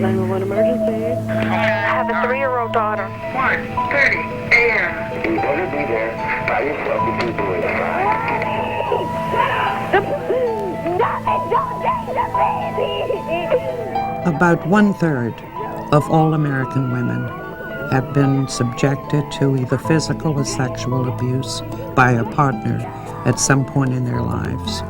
911 emergency. I have a 3-year-old daughter. 1:30 a.m. You better be there by yourself if you're doing it. About 1/3 of all American women have been subjected to either physical or sexual abuse by a partner at some point in their lives.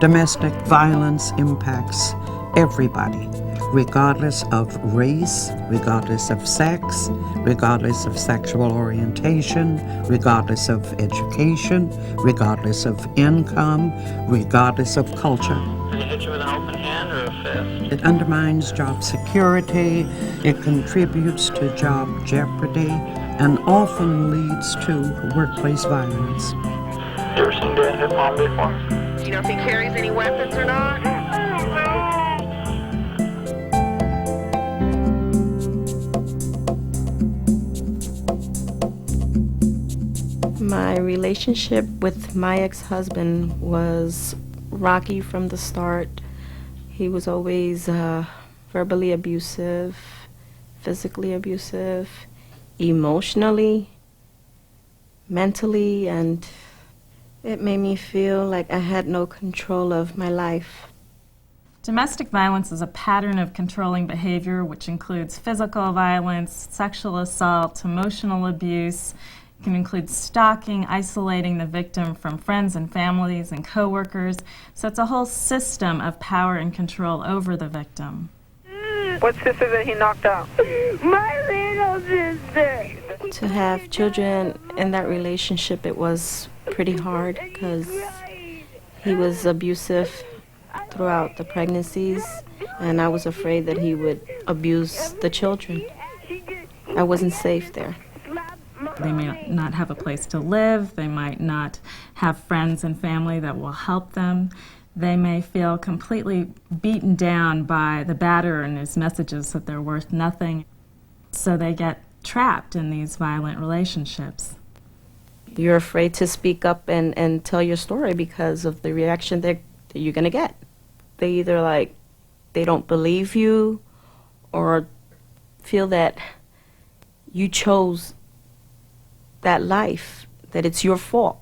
Domestic violence impacts everybody, regardless of race, regardless of sex, regardless of sexual orientation, regardless of education, regardless of income, regardless of culture. Did it hit you with an open hand or a fist? It undermines job security, it contributes to job jeopardy, and often leads to workplace violence. You ever seen Dad hit Mom before? Do you know if he carries any weapons or not? My relationship with my ex-husband was rocky from the start. He was always verbally abusive, physically abusive, emotionally, mentally, and it made me feel like I had no control of my life. Domestic violence is a pattern of controlling behavior which includes physical violence, sexual assault, emotional abuse. It can include stalking, isolating the victim from friends and families and coworkers. So it's a whole system of power and control over the victim. What sister that he knocked out? My little sister. To have children in that relationship, it was pretty hard because he was abusive throughout the pregnancies, and I was afraid that he would abuse the children. I wasn't safe there. They may not have a place to live. They might not have friends and family that will help them. They may feel completely beaten down by the batterer and his messages that they're worth nothing. So they get trapped in these violent relationships. You're afraid to speak up and tell your story because of the reaction that you're going to get. They either they don't believe you or feel that you chose that life, that it's your fault.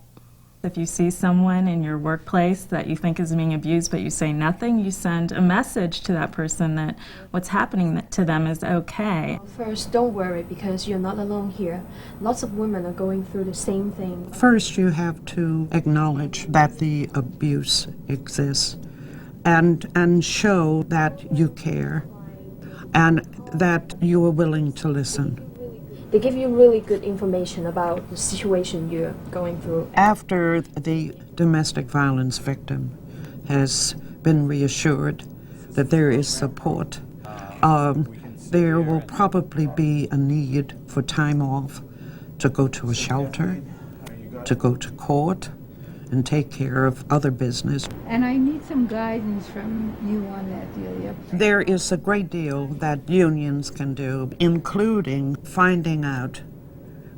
If you see someone in your workplace that you think is being abused but you say nothing, you send a message to that person that what's happening to them is okay. First, don't worry because you're not alone here. Lots of women are going through the same thing. First, you have to acknowledge that the abuse exists and show that you care and that you are willing to listen. They give you really good information about the situation you're going through. After the domestic violence victim has been reassured that there is support, there will probably be a need for time off to go to a shelter, to go to court, and take care of other business. And I need some guidance from you on that, Delia. There is a great deal that unions can do, including finding out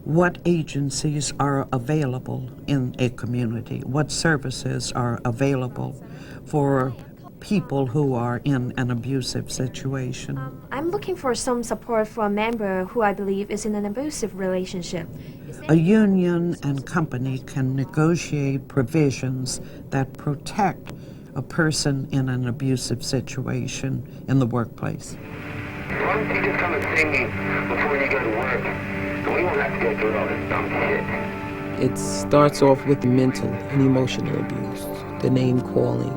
what agencies are available in a community, what services are available for people who are in an abusive situation. I'm looking for some support for a member who I believe is in an abusive relationship. A union and company can negotiate provisions that protect a person in an abusive situation in the workplace. Why don't you just come and see me before you go to work? And we won't have to go through all this dumb shit. It starts off with mental and emotional abuse, the name calling,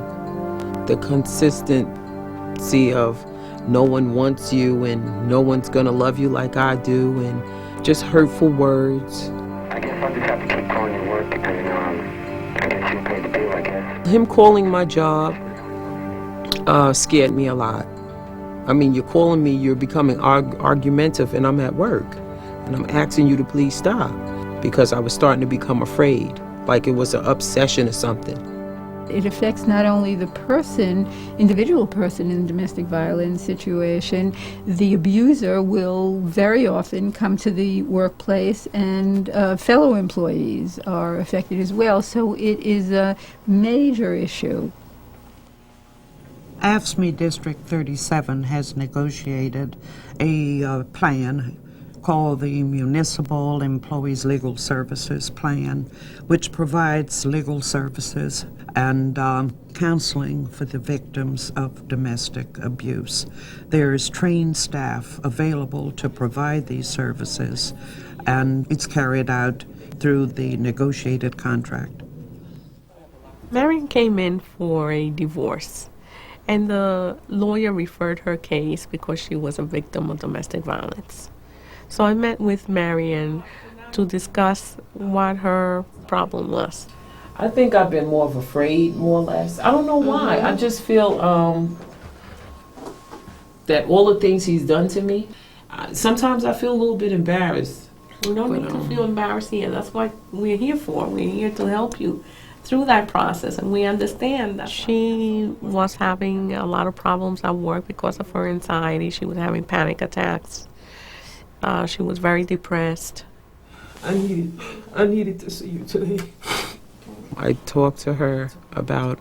the consistency of no one wants you and no one's gonna love you like I do, and just hurtful words. I guess I'll just have to keep calling your work and I guess you'll pay the bill, I guess. Him calling my job scared me a lot. I mean, you're calling me, you're becoming argumentative, and I'm at work. And I'm asking you to please stop, because I was starting to become afraid, like it was an obsession or something. It affects not only the person, individual person in a domestic violence situation, the abuser will very often come to the workplace, and fellow employees are affected as well. So it is a major issue. AFSCME District 37 has negotiated a plan called the Municipal Employees Legal Services Plan, which provides legal services and counseling for the victims of domestic abuse. There is trained staff available to provide these services, and it's carried out through the negotiated contract. Marion came in for a divorce, and the lawyer referred her case because she was a victim of domestic violence. So I met with Marion to discuss what her problem was. I think I've been more of afraid, more or less. I don't know why. I just feel that all the things he's done to me, sometimes I feel a little bit embarrassed. We don't need to feel embarrassed here. That's what we're here for. We're here to help you through that process, and we understand that she was having a lot of problems at work because of her anxiety. She was having panic attacks. She was very depressed. I needed to see you today. I talked to her about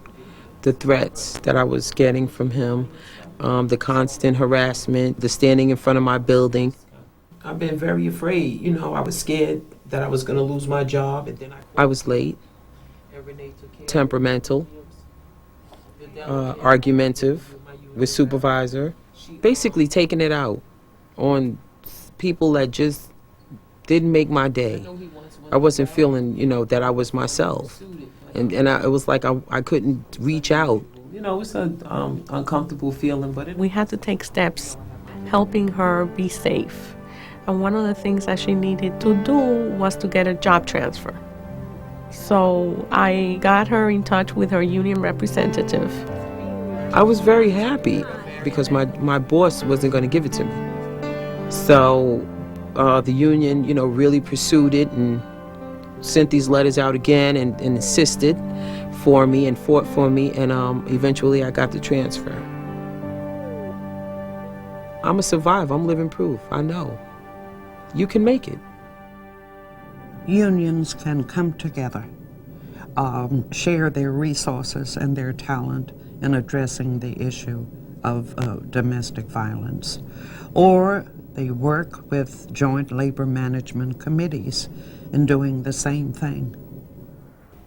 the threats that I was getting from him, the constant harassment, the standing in front of my building. I've been very afraid. You know, I was scared that I was going to lose my job. And then I was late, temperamental, argumentative with supervisor, basically taking it out on people that just didn't make my day. I wasn't feeling, you know, that I was myself. And it was like I couldn't reach out. You know, it's an uncomfortable feeling, but we had to take steps helping her be safe. And one of the things that she needed to do was to get a job transfer. So I got her in touch with her union representative. I was very happy because my boss wasn't going to give it to me. So the union, you know, really pursued it and sent these letters out again and insisted for me and fought for me, and eventually I got the transfer. I'm a survivor. I'm living proof. I know. You can make it. Unions can come together, share their resources and their talent in addressing the issue of domestic violence, or they work with joint labor management committees in doing the same thing.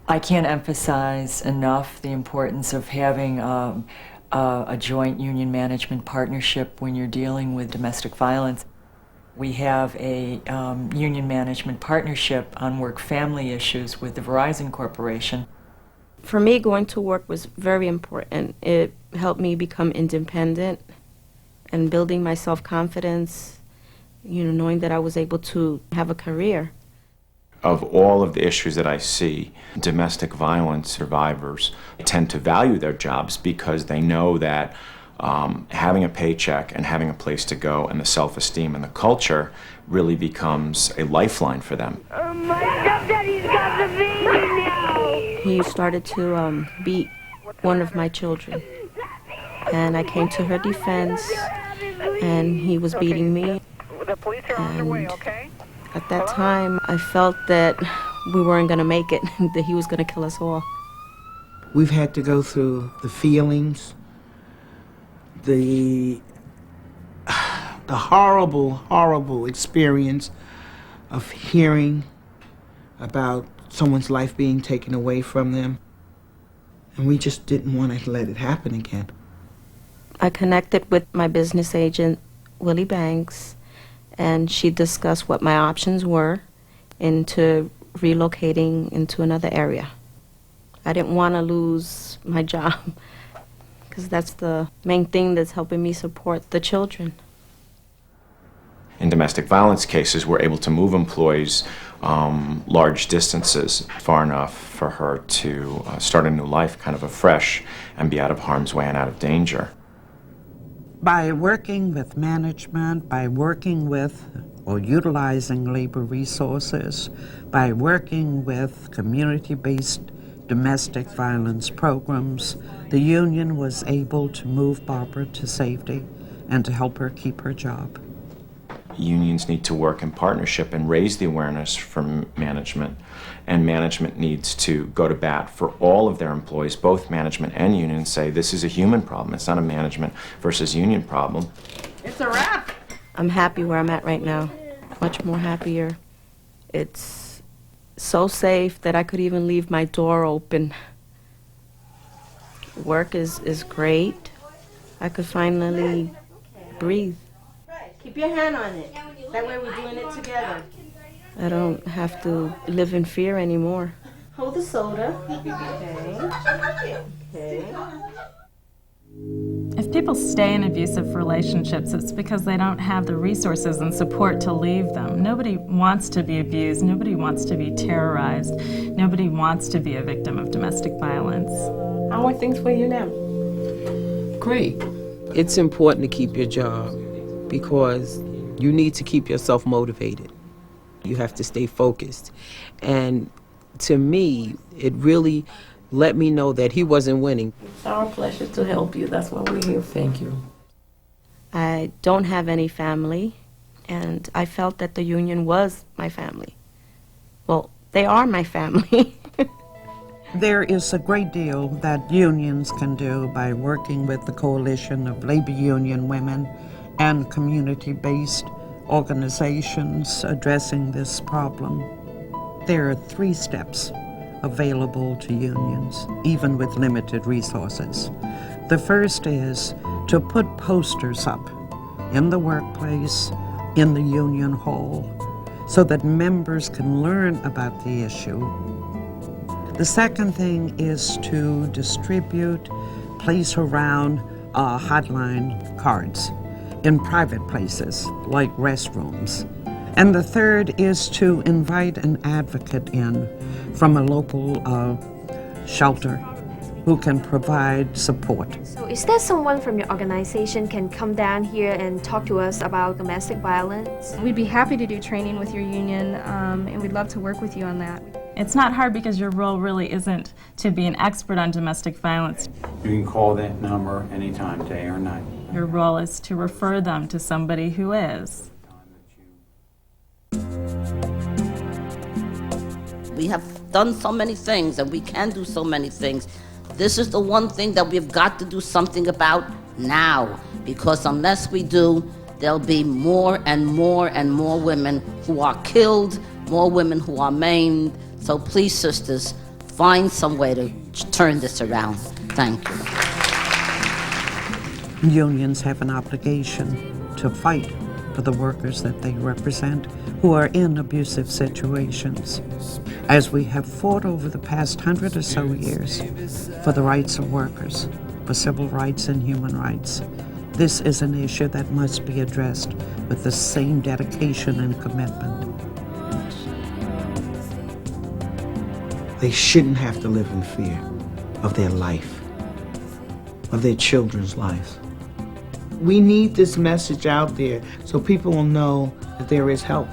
I can't emphasize enough the importance of having a joint union management partnership when you're dealing with domestic violence. We have a union management partnership on work-family issues with the Verizon Corporation. For me, going to work was very important. It helped me become independent and building my self-confidence, you know, knowing that I was able to have a career. Of all of the issues that I see, domestic violence survivors tend to value their jobs because they know that having a paycheck and having a place to go and the self-esteem and the culture really becomes a lifeline for them. My stepdaddy's got the baby now! He started to beat one of my children, and I came to her defense, and he was beating me. The police are on their way, okay? At that time, I felt that we weren't going to make it, that he was going to kill us all. We've had to go through the feelings, the horrible, horrible experience of hearing about someone's life being taken away from them. And we just didn't want to let it happen again. I connected with my business agent, Willie Banks, and she discussed what my options were into relocating into another area. I didn't want to lose my job because that's the main thing that's helping me support the children. In domestic violence cases, we're able to move employees large distances far enough for her to start a new life kind of afresh and be out of harm's way and out of danger. By working with management, by working with or utilizing labor resources, by working with community-based domestic violence programs, the union was able to move Barbara to safety and to help her keep her job. unions need to work in partnership and raise the awareness from management, and management needs to go to bat for all of their employees, both management and union, and say this is a human problem. It's not a management versus union problem. It's a wrap. I'm happy where I'm at right now. Much more happier. It's so safe that I could even leave my door open. Work is great. I could finally breathe. Keep your hand on it. That way we're doing it together. I don't have to live in fear anymore. Hold the soda. Okay. Okay. If people stay in abusive relationships, it's because they don't have the resources and support to leave them. Nobody wants to be abused. Nobody wants to be terrorized. Nobody wants to be a victim of domestic violence. How are things for you now? Great. It's important to keep your job because you need to keep yourself motivated. You have to stay focused. And to me, it really let me know that he wasn't winning. It's our pleasure to help you. That's what we're here for. Thank you. I don't have any family, and I felt that the union was my family. Well, they are my family. There is a great deal that unions can do by working with the Coalition of Labor Union Women and community-based organizations addressing this problem. There are 3 steps available to unions, even with limited resources. The first is to put posters up in the workplace, in the union hall, so that members can learn about the issue. The second thing is to distribute, place around hotline cards in private places like restrooms. And the third is to invite an advocate in from a local shelter who can provide support. So is there someone from your organization can come down here and talk to us about domestic violence? We'd be happy to do training with your union, and we'd love to work with you on that. It's not hard because your role really isn't to be an expert on domestic violence. You can call that number anytime, day or night. Your role is to refer them to somebody who is. We have done so many things, and we can do so many things. This is the one thing that we've got to do something about now, because unless we do, there'll be more and more and more women who are killed, more women who are maimed. So please, sisters, find some way to turn this around. Thank you. Unions have an obligation to fight for the workers that they represent who are in abusive situations, as we have fought over the past 100 or so years for the rights of workers, for civil rights and human rights. This is an issue that must be addressed with the same dedication and commitment. They shouldn't have to live in fear of their life, of their children's lives. We need this message out there so people will know that there is help.